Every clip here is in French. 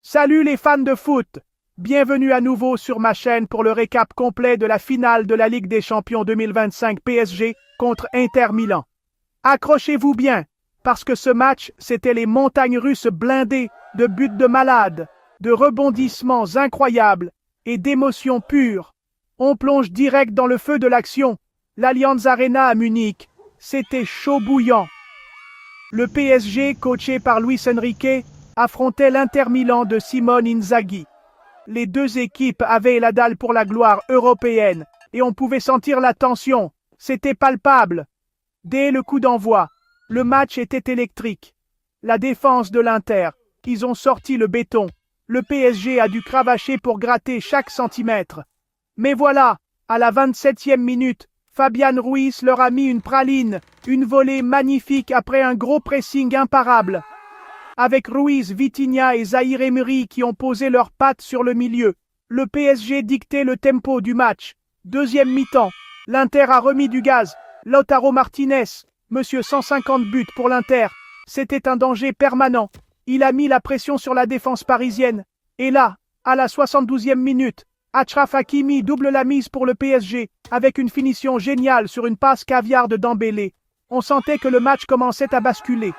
Salut les fans de foot! Bienvenue à nouveau sur ma chaîne pour le récap complet de la finale de la Ligue des Champions 2025 PSG contre Inter Milan. Accrochez-vous bien, parce que ce match, c'était les montagnes russes blindées de buts de malade, de rebondissements incroyables et d'émotions pures. On plonge direct dans le feu de l'action. L'Allianz Arena à Munich, c'était chaud bouillant. Le PSG, coaché par Luis Enrique, affrontait l'Inter Milan de Simone Inzaghi. Les deux équipes avaient la dalle pour la gloire européenne et on pouvait sentir la tension. C'était palpable. Dès le coup d'envoi, le match était électrique. La défense de l'Inter, ils ont sorti le béton. Le PSG a dû cravacher pour gratter chaque centimètre. Mais voilà, à la 27e minute, Fabian Ruiz leur a mis une praline, une volée magnifique après un gros pressing imparable. Avec Ruiz, Vitinha et Zaïre Emery qui ont posé leurs pattes sur le milieu, le PSG dictait le tempo du match. Deuxième mi-temps, l'Inter a remis du gaz. Lautaro Martinez, monsieur 150 buts pour l'Inter, c'était un danger permanent. Il a mis la pression sur la défense parisienne. Et là, à la 72e minute, Achraf Hakimi double la mise pour le PSG, avec une finition géniale sur une passe caviar de Dembélé. On sentait que le match commençait à basculer.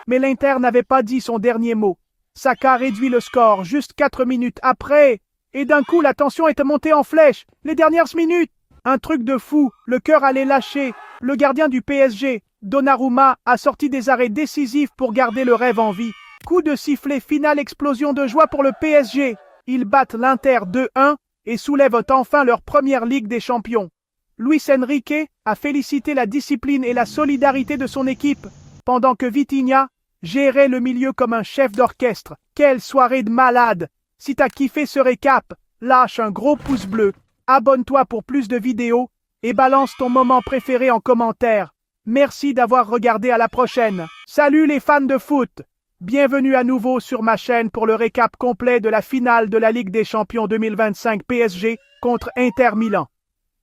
Mais l'Inter n'avait pas dit son dernier mot. Saka réduit le score juste 4 minutes après. Et d'un coup, la tension était montée en flèche. Les dernières minutes. Un truc de fou. Le cœur allait lâcher. Le gardien du PSG, Donnarumma, a sorti des arrêts décisifs pour garder le rêve en vie. Coup de sifflet final, explosion de joie pour le PSG. Ils battent l'Inter 2-1 et soulèvent enfin leur première Ligue des Champions. Luis Enrique a félicité la discipline et la solidarité de son équipe, pendant que Vitinha gérait le milieu comme un chef d'orchestre. Quelle soirée de malade! Si t'as kiffé ce récap, lâche un gros pouce bleu, abonne-toi pour plus de vidéos et balance ton moment préféré en commentaire. Merci d'avoir regardé, à la prochaine. Salut les fans de foot! Bienvenue à nouveau sur ma chaîne pour le récap complet de la finale de la Ligue des Champions 2025 PSG contre Inter Milan.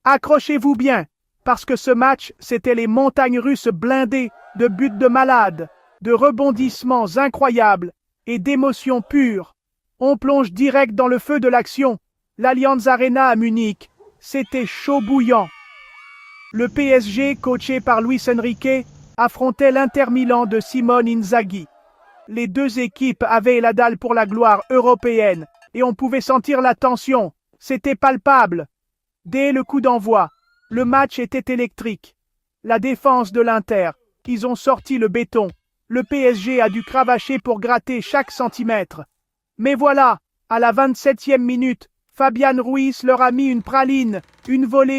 Accrochez-vous bien, parce que ce match, c'était les montagnes russes blindées de buts de malade, de rebondissements incroyables et d'émotions pures. On plonge direct dans le feu de l'action. L'Allianz Arena à Munich, c'était chaud bouillant. Le PSG, coaché par Luis Enrique, affrontait l'Inter Milan de Simone Inzaghi. Les deux équipes avaient la dalle pour la gloire européenne et on pouvait sentir la tension. C'était palpable. Dès le coup d'envoi, le match était électrique. La défense de l'Inter, ils ont sorti le béton. Le PSG a dû cravacher pour gratter chaque centimètre. Mais voilà, à la 27e minute, Fabian Ruiz leur a mis une praline, une volée